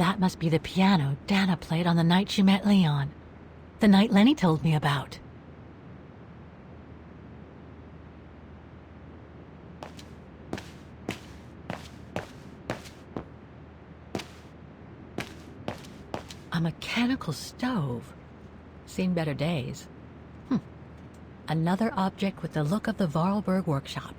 That must be the piano Dana played on the night she met Leon. The night Lenny told me about. A mechanical stove. Seen better days. Another object with the look of the Vorarlberg workshop.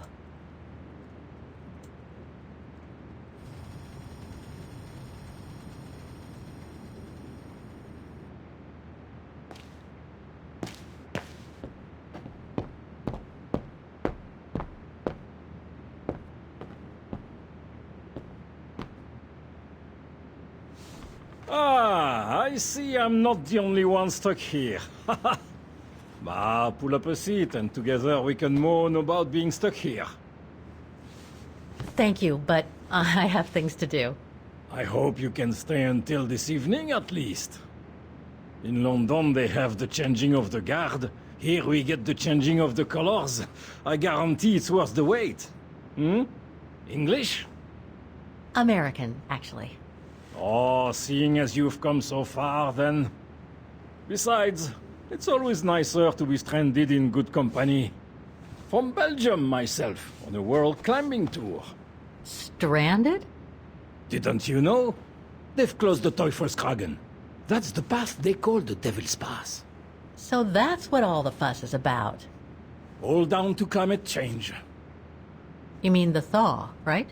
Ah, I see I'm not the only one stuck here. Bah, pull up a seat and together we can moan about being stuck here. Thank you, but I have things to do. I hope you can stay until this evening at least. In London they have the changing of the guard. Here we get the changing of the colors. I guarantee it's worth the wait. English? American, actually. Oh, seeing as you've come so far, then... Besides, it's always nicer to be stranded in good company. From Belgium, myself, on a world climbing tour. Stranded? Didn't you know? They've closed the Teufelskragen. That's the path they call the Devil's Pass. So that's what all the fuss is about. All down to climate change. You mean the thaw, right?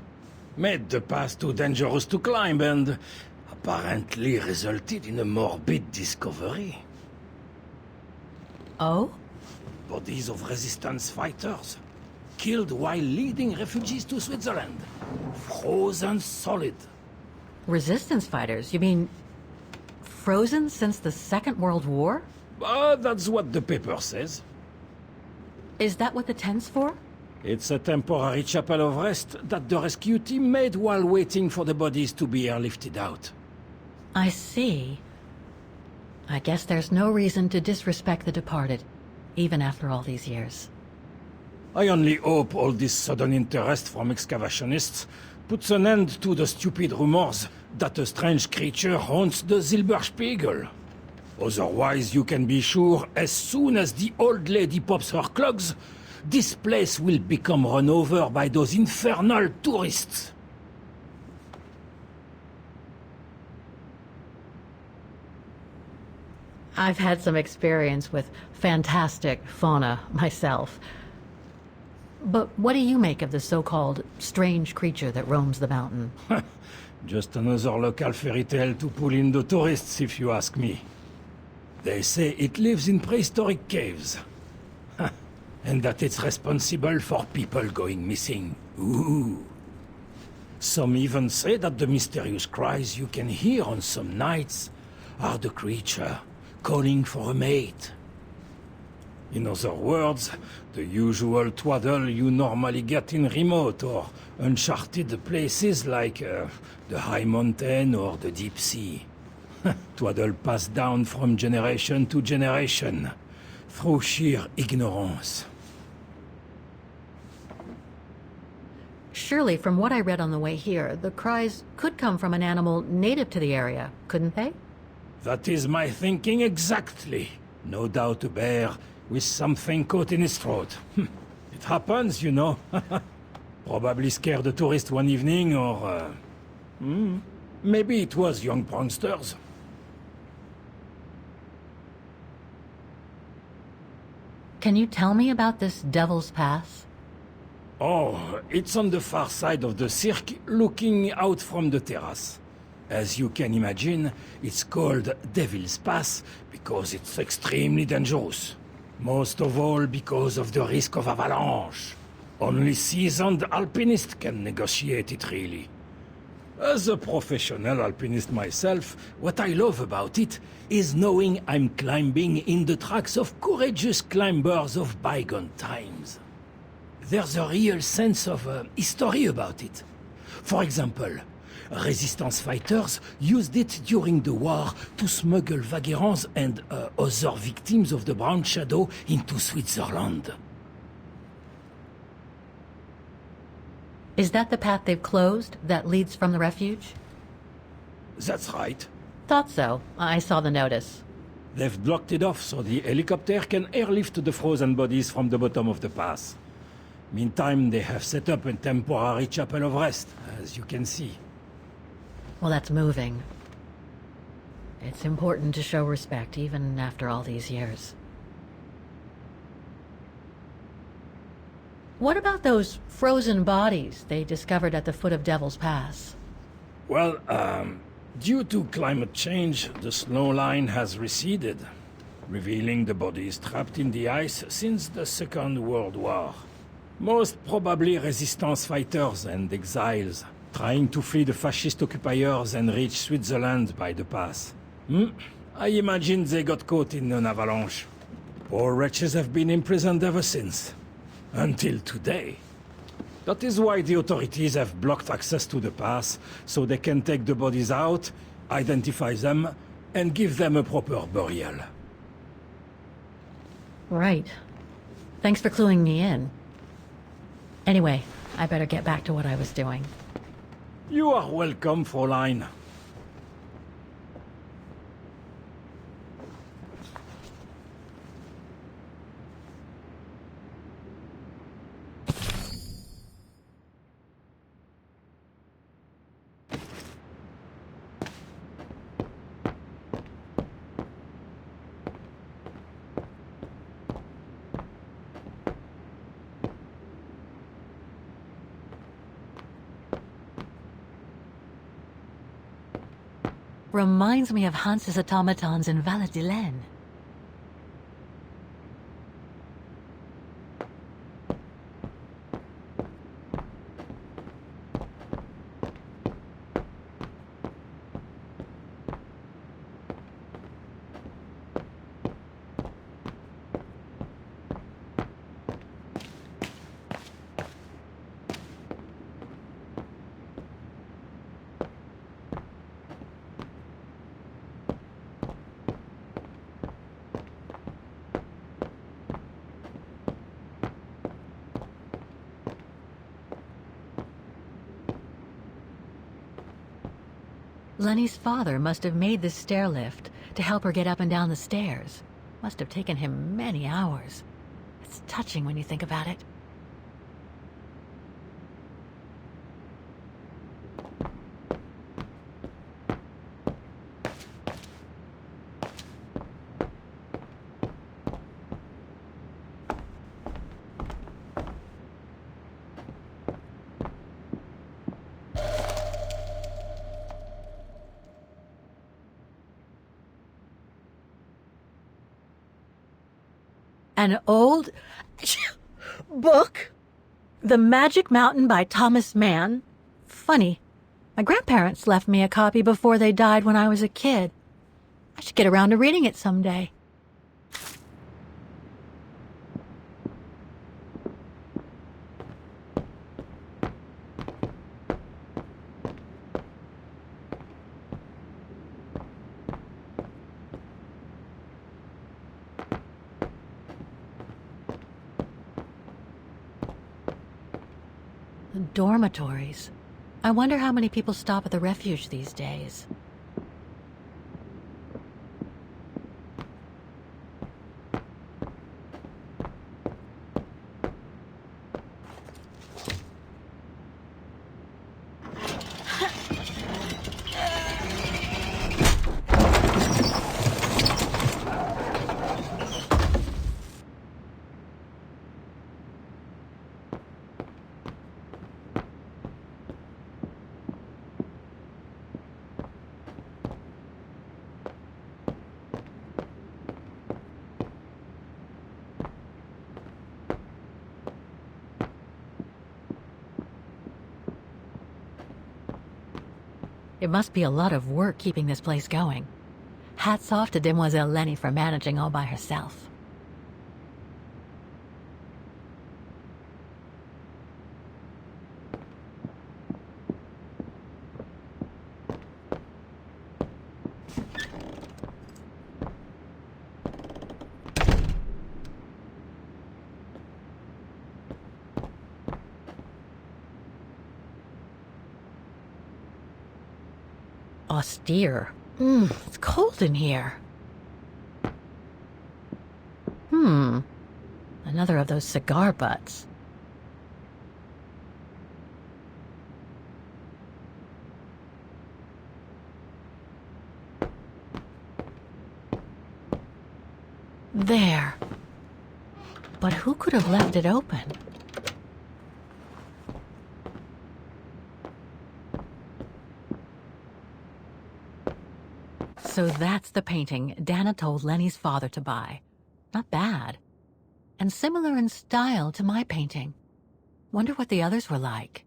Made the path too dangerous to climb and apparently resulted in a morbid discovery. Oh? Bodies of resistance fighters, killed while leading refugees to Switzerland. Frozen solid. Resistance fighters? You mean frozen since the Second World War? That's what the paper says. Is that what the tent's for? It's a temporary chapel of rest that the rescue team made while waiting for the bodies to be airlifted out. I see. I guess there's no reason to disrespect the departed, even after all these years. I only hope all this sudden interest from excavationists puts an end to the stupid rumors that a strange creature haunts the Silberspiegel. Otherwise, you can be sure as soon as the old lady pops her clogs, this place will become run over by those infernal tourists. I've had some experience with fantastic fauna myself. But what do you make of the so-called strange creature that roams the mountain? Just another local fairy tale to pull in the tourists, if you ask me. They say it lives in prehistoric caves. And that it's responsible for people going missing. Ooh. Some even say that the mysterious cries you can hear on some nights are the creature calling for a mate. In other words, the usual twaddle you normally get in remote or uncharted places like the high mountain or the deep sea. Twaddle passed down from generation to generation, through sheer ignorance. Surely, from what I read on the way here, the cries could come from an animal native to the area, couldn't they? That is my thinking exactly. No doubt a bear with something caught in his throat. It happens, you know. Probably scared a tourist one evening, or... maybe it was young pranksters. Can you tell me about this Devil's Pass? Oh, it's on the far side of the cirque, looking out from the terrace. As you can imagine, it's called Devil's Pass because it's extremely dangerous. Most of all because of the risk of avalanche. Only seasoned alpinists can negotiate it, really. As a professional alpinist myself, what I love about it is knowing I'm climbing in the tracks of courageous climbers of bygone times. There's a real sense of history about it. For example, resistance fighters used it during the war to smuggle vagrants and other victims of the Brown Shadow into Switzerland. Is that the path they've closed that leads from the refuge? That's right. Thought so. I saw the notice. They've blocked it off so the helicopter can airlift the frozen bodies from the bottom of the pass. Meantime, they have set up a temporary chapel of rest, as you can see. Well, that's moving. It's important to show respect, even after all these years. What about those frozen bodies they discovered at the foot of Devil's Pass? Well, due to climate change, the snow line has receded, revealing the bodies trapped in the ice since the Second World War. Most probably resistance fighters and exiles, trying to flee the fascist occupiers and reach Switzerland by the pass. I imagine they got caught in an avalanche. Poor wretches have been imprisoned ever since. Until today. That is why the authorities have blocked access to the pass, so they can take the bodies out, identify them, and give them a proper burial. Right. Thanks for cluing me in. Anyway, I better get back to what I was doing. You are welcome, Fräulein. Reminds me of Hans's automatons in Valladolid. Lenny's father must have made this stair lift to help her get up and down the stairs. Must have taken him many hours. It's touching when you think about it. An old book? The Magic Mountain by Thomas Mann? Funny. My grandparents left me a copy before they died when I was a kid. I should get around to reading it someday. Dormitories. I wonder how many people stop at the refuge these days. It must be a lot of work keeping this place going. Hats off to Demoiselle Lenny for managing all by herself. austere. It's cold in here. Another of those cigar butts. There. But who could have left it open? So that's the painting Dana told Lenny's father to buy. Not bad. And similar in style to my painting. Wonder what the others were like.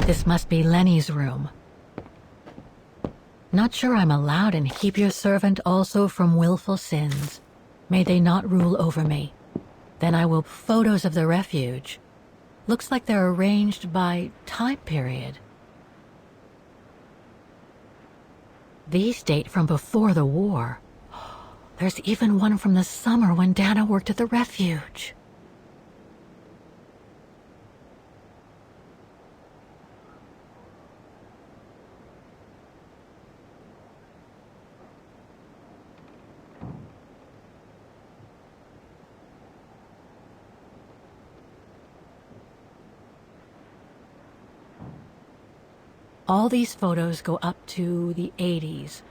This must be Lenny's room. Not sure I'm allowed in Keep Your Servant also from willful sins. May they not rule over me. Then I will photos of the refuge. Looks like they're arranged by time period. These date from before the war. There's even one from the summer when Dana worked at the refuge. All these photos go up to the 80s,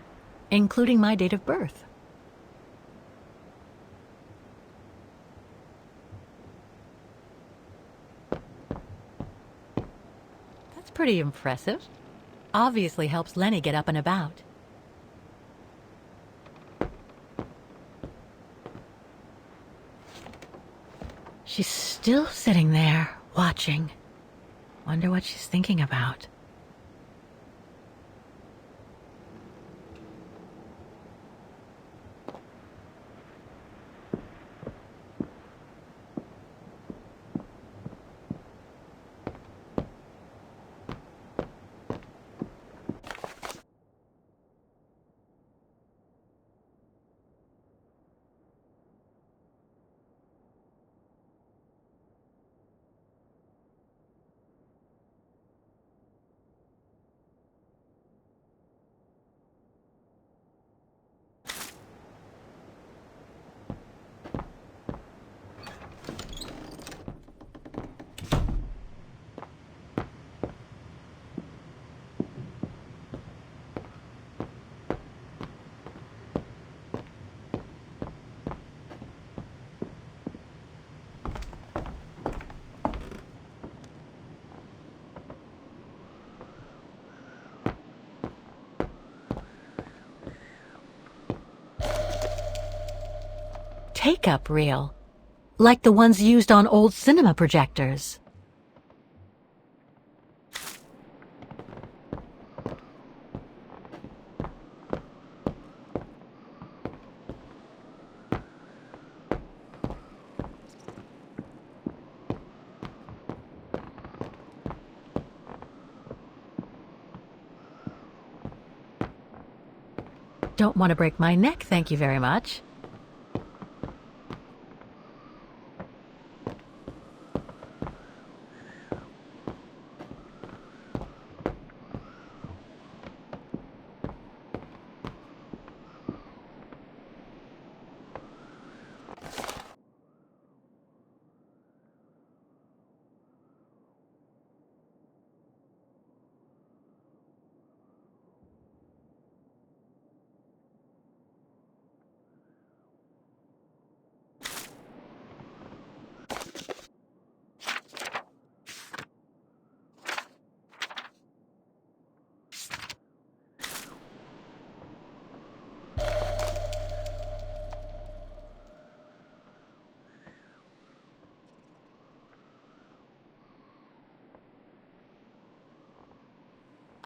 including my date of birth. That's pretty impressive. Obviously helps Lenny get up and about. She's still sitting there, watching. Wonder what she's thinking about. Take-up reel, like the ones used on old cinema projectors. Don't want to break my neck, thank you very much.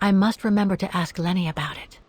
I must remember to ask Lenny about it.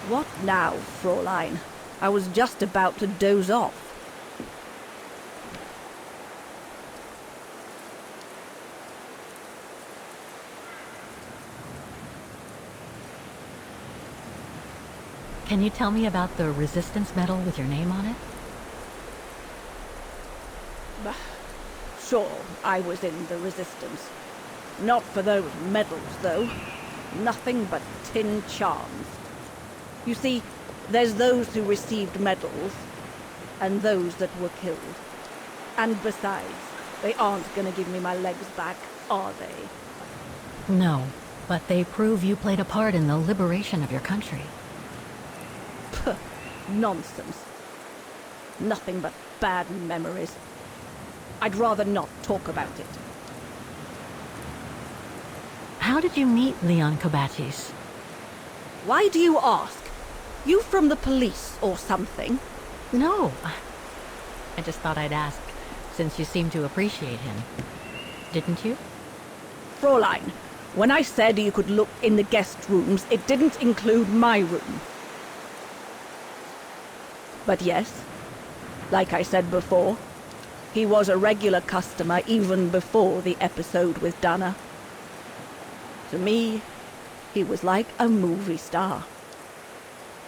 What now, Fräulein? I was just about to doze off. Can you tell me about the resistance medal with your name on it? Sure, I was in the Resistance. Not for those medals, though. Nothing but tin charms. You see, there's those who received medals, and those that were killed. And besides, they aren't gonna give me my legs back, are they? No, but they prove you played a part in the liberation of your country. Puh, nonsense. Nothing but bad memories. I'd rather not talk about it. How did you meet Leon Kobatis? Why do you ask? You from the police or something? No. I just thought I'd ask, since you seem to appreciate him. Didn't you? Fräulein, when I said you could look in the guest rooms, it didn't include my room. But yes, like I said before, he was a regular customer even before the episode with Dana. To me, he was like a movie star.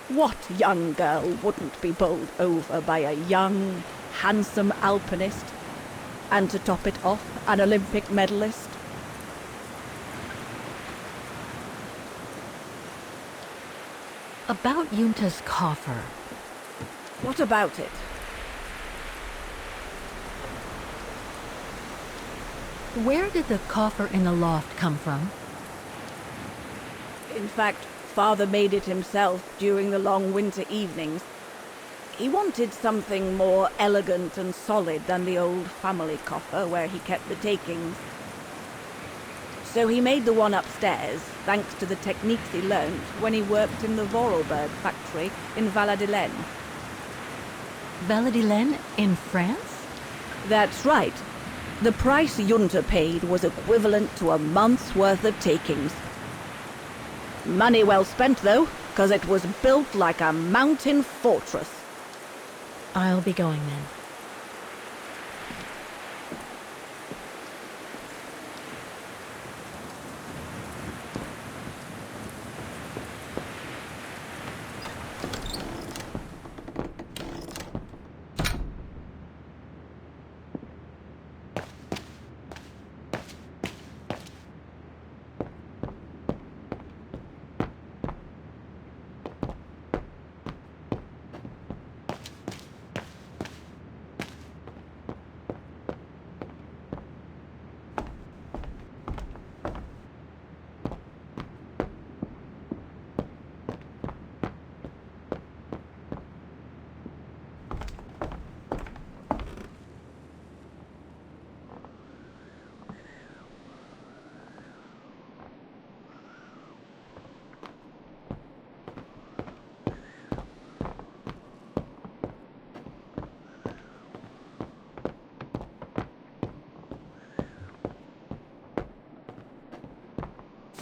What young girl wouldn't be bowled over by a young, handsome alpinist? And to top it off, an Olympic medalist? About Yunta's coffer. What about it? Where did the coffer in the loft come from? In fact, Father made it himself during the long winter evenings. He wanted something more elegant and solid than the old family coffer where he kept the takings. So he made the one upstairs, thanks to the techniques he learned when he worked in the Vorarlberg factory in Valladolid. Valladolid in France? That's right. The price Junta paid was equivalent to a month's worth of takings. Money well spent, though, because it was built like a mountain fortress. I'll be going then.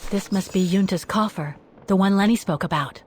This must be Yunta's coffer, the one Lenny spoke about.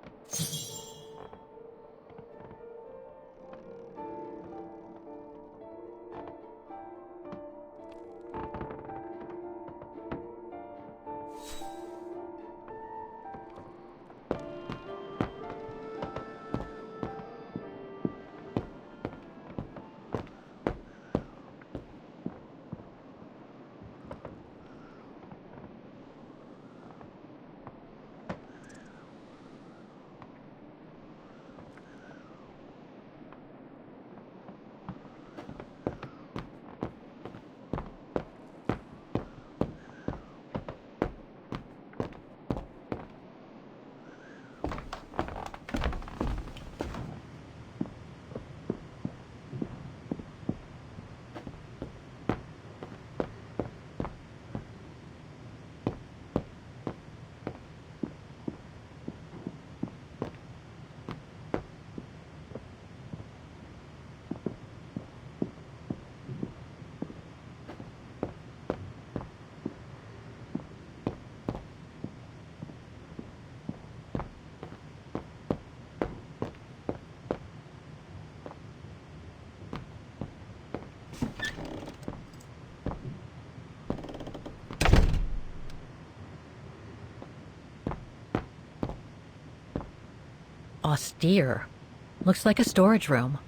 austere. Looks like a storage room.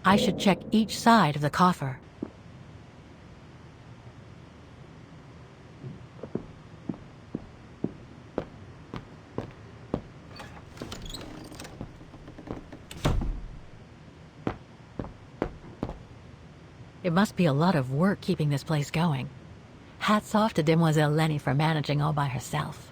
I should check each side of the coffer. It must be a lot of work keeping this place going. Hats off to Demoiselle Lenny for managing all by herself.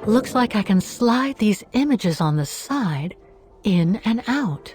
Looks like I can slide these images on the side in and out.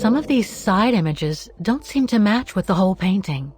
Some of these side images don't seem to match with the whole painting.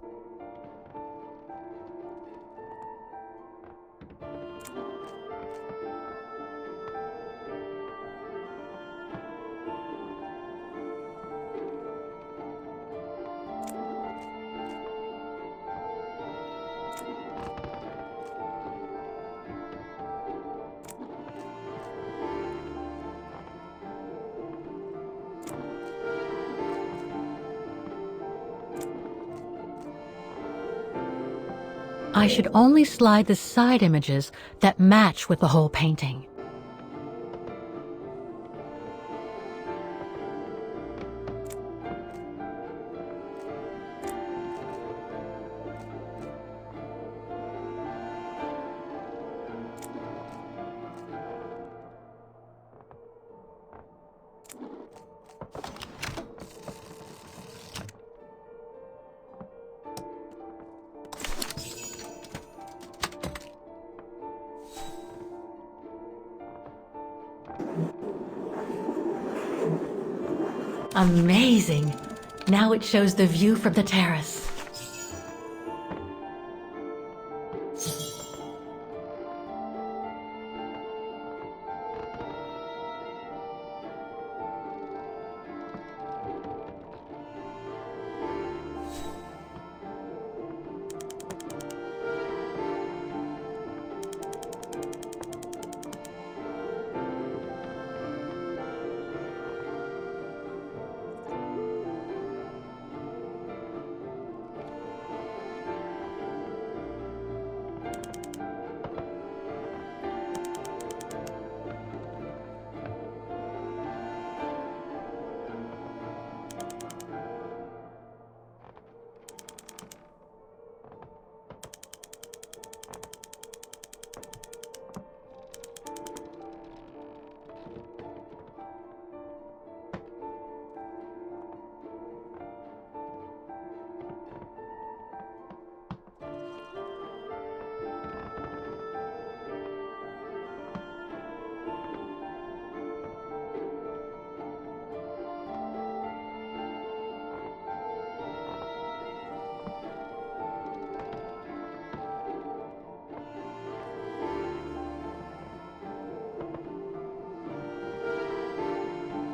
I should only slide the side images that match with the whole painting. Amazing! Now it shows the view from the terrace.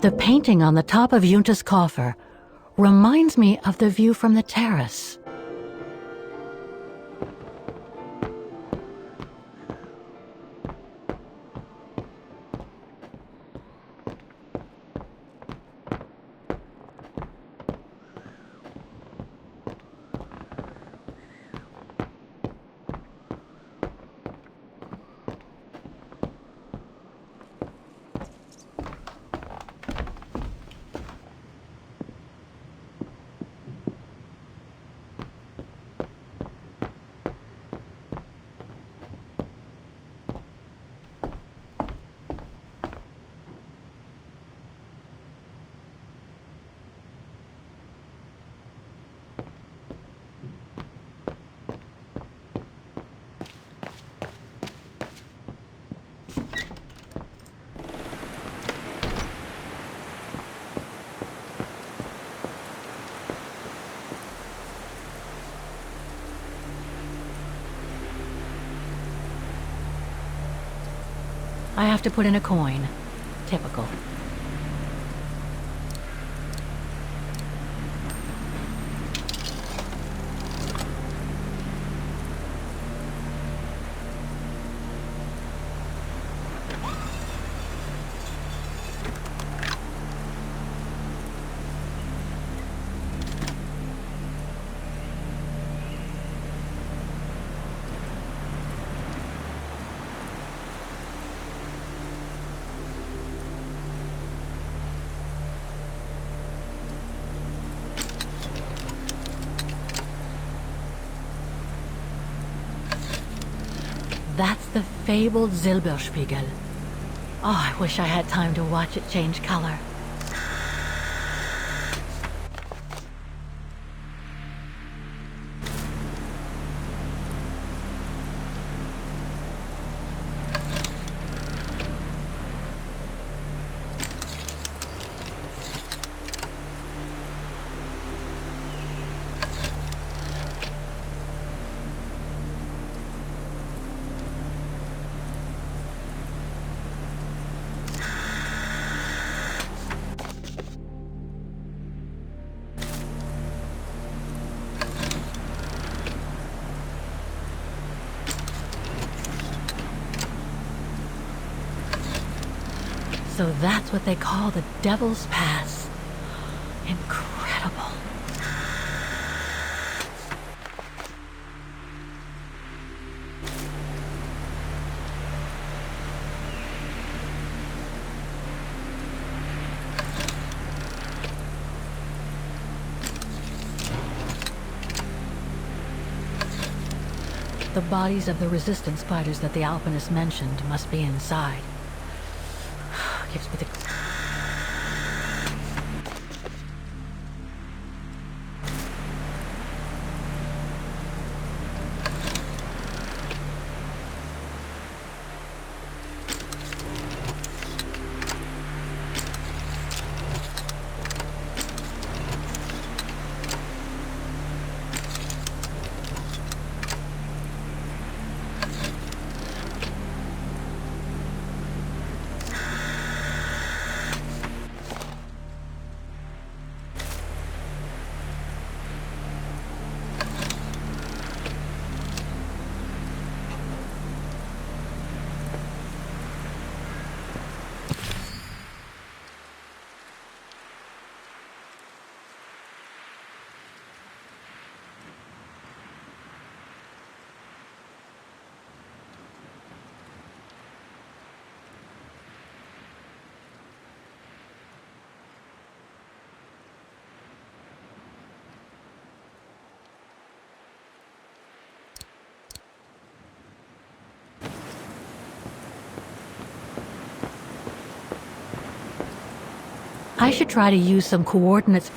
The painting on the top of Yunta's coffer reminds me of the view from the terrace. I have to put in a coin. Typical. That's the fabled Silberspiegel. Oh, I wish I had time to watch it change color. So that's what they call the Devil's Pass. Incredible. The bodies of the resistance fighters that the alpinist mentioned must be inside. Gives me the... I should try to use some coordinates.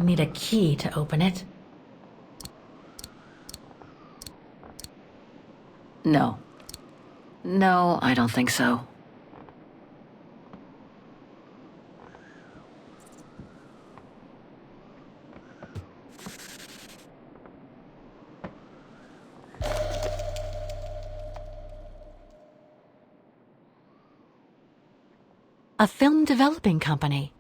I'll need a key to open it. No. No, I don't think so. A film developing company.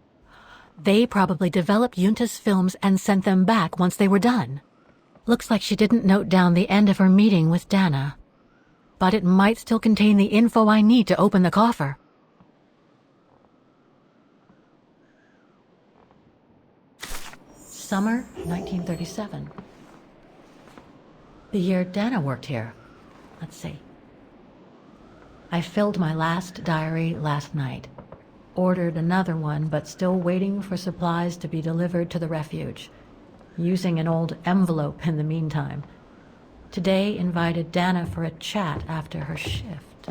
They probably developed Yunta's films and sent them back once they were done. Looks like she didn't note down the end of her meeting with Dana. But it might still contain the info I need to open the coffer. Summer 1937. The year Dana worked here. Let's see. I filled my last diary last night. Ordered another one, but still waiting for supplies to be delivered to the refuge. Using an old envelope in the meantime. Today invited Dana for a chat after her shift.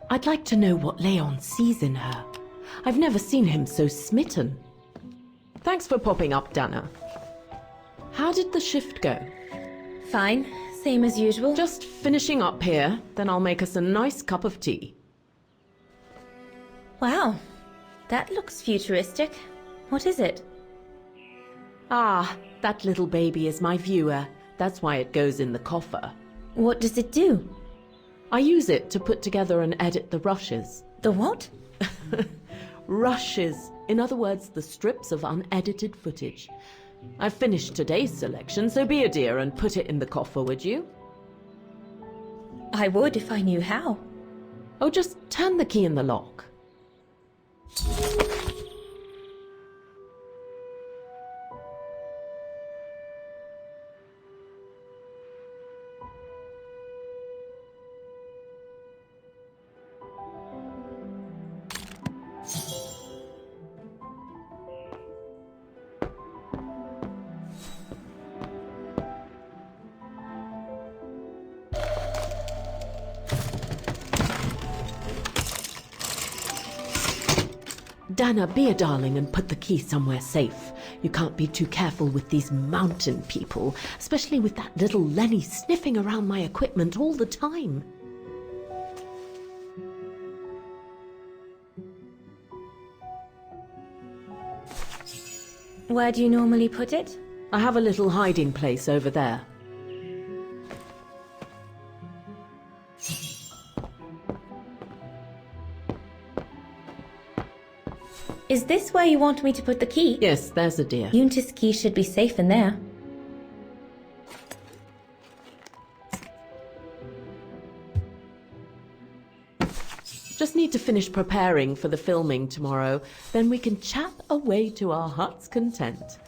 I'd like to know what Leon sees in her. I've never seen him so smitten. Thanks for popping up, Dana. How did the shift go? Fine, same as usual. Just finishing up here, then I'll make us a nice cup of tea. Wow, that looks futuristic. What is it? Ah, that little baby is my viewer. That's why it goes in the coffer. What does it do? I use it to put together and edit the rushes. The what? Rushes. In other words, the strips of unedited footage. I've finished today's selection, so be a dear and put it in the coffer, would you? I would if I knew how. Oh, just turn the key in the lock. Dana, be a darling and put the key somewhere safe. You can't be too careful with these mountain people, especially with that little Lenny sniffing around my equipment all the time. Where do you normally put it? I have a little hiding place over there. Is this where you want me to put the key? Yes, there's a dear. Yunta's key should be safe in there. Just need to finish preparing for the filming tomorrow, then we can chat away to our heart's content.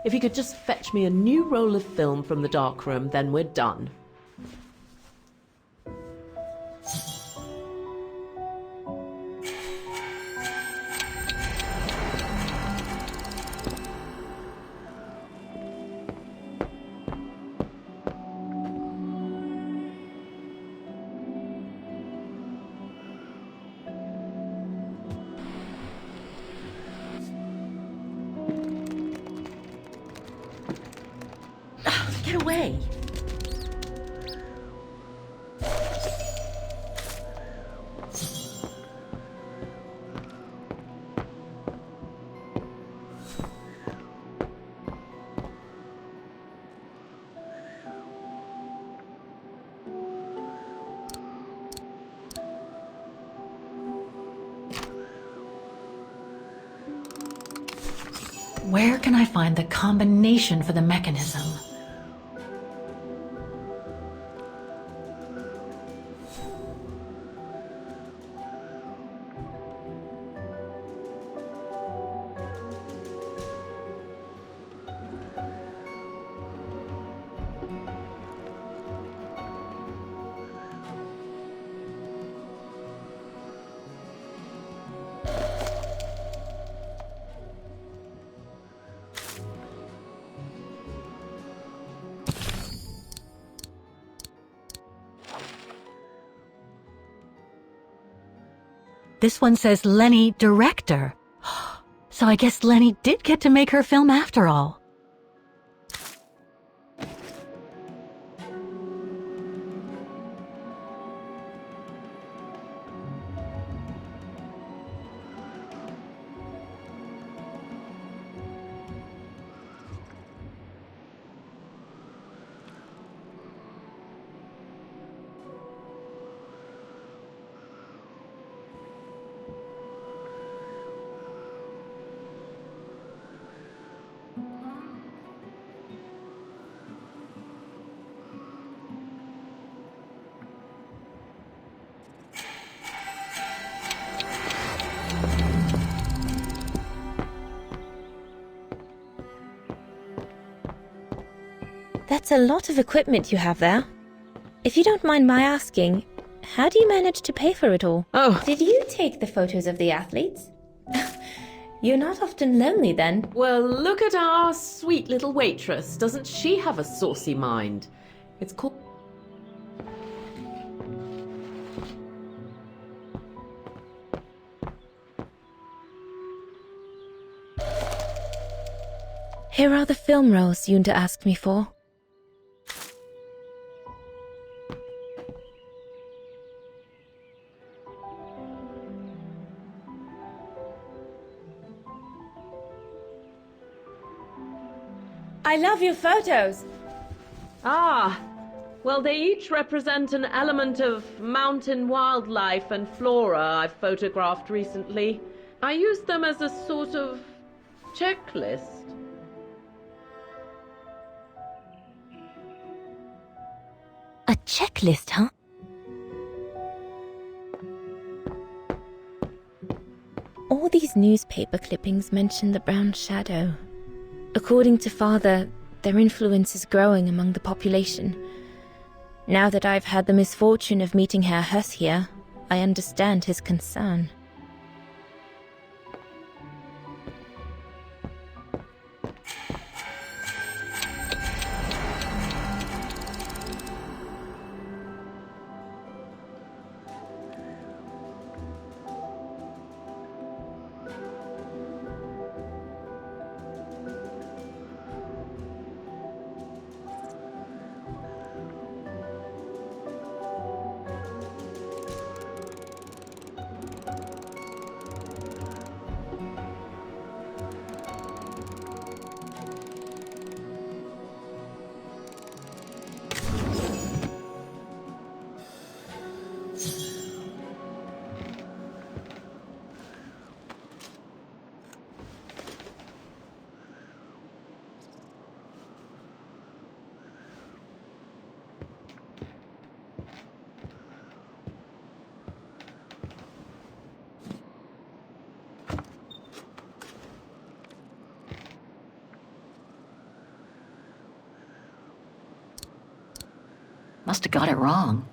If you could just fetch me a new roll of film from the darkroom, then we're done. Get away! Where can I find the combination for the mechanism? This one says Lenny Director. So I guess Lenny did get to make her film after all. That's a lot of equipment you have there. If you don't mind my asking, how do you manage to pay for it all? Oh, Did you take the photos of the athletes? You're not often lonely then. well, look at our sweet little waitress. Doesn't she have a saucy mind? It's called... Here are the film rolls Yunta asked me for. I love your photos. Ah, well, they each represent an element of mountain wildlife and flora I've photographed recently. I use them as a sort of checklist. A checklist, huh? All these newspaper clippings mention the brown shadow. According to Father, their influence is growing among the population. Now that I've had the misfortune of meeting Herr Huss here, I understand his concern. Must have got it wrong.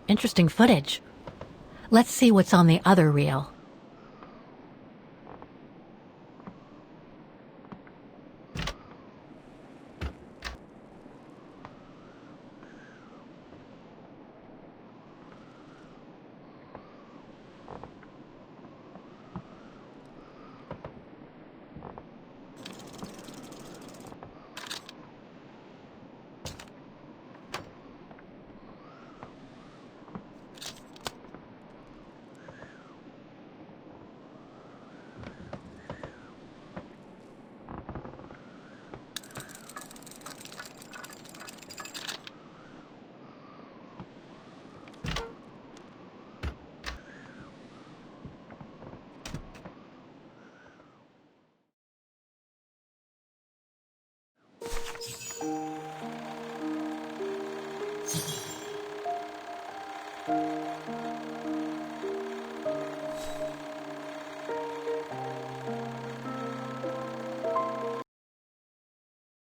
Interesting footage. Let's see what's on the other reel.